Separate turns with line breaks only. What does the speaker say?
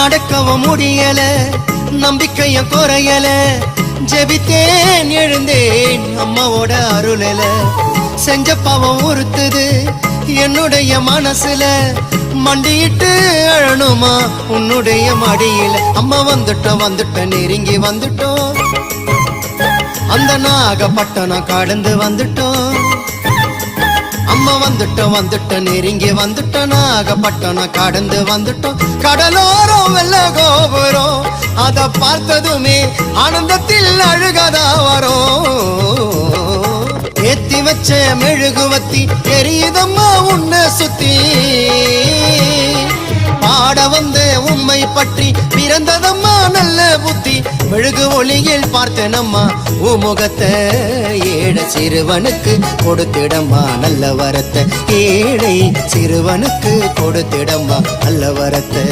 அடக்கவும் முடியல, நம்பிக்கைய குறையல, ஜெபித்தேன் எழுந்தேன் அம்மாவோட அருளல. செஞ்ச பாவம் உறுத்துது என்னுடைய மனசுல, மண்டியிட்டு அழணுமா உன்னுடைய மடியில. அம்மா வந்துட்டோம் நெருங்கி வந்துட்டோம், அந்த நாகப்பட்டினம் கடந்து வந்துட்டோம். அம்மா வந்துட்டோம் நெருங்கி வந்துட்டோம், நாகப்பட்டினம் கடந்து வந்துட்டோம். கடலோரம் வெள்ள கோபுரம் அத பார்த்ததுமே ஆனந்தத்தில் அழுகதா வரும். ஏத்தி வச்ச மெழுகுவத்தி எரியுதம்மா உன்னை சுத்தி, பாட வந்த உண்மை பற்றி பிறந்ததம்மா நல்ல புத்தி. மெழுகு ஒளியில் பார்த்தனம்மா உமுகத்தை, ஏழை சிறுவனுக்கு கொடுத்திடம்மா நல்ல வரத்தை, ஏழை சிறுவனுக்கு கொடுத்திடம்மா நல்ல வரத்தை.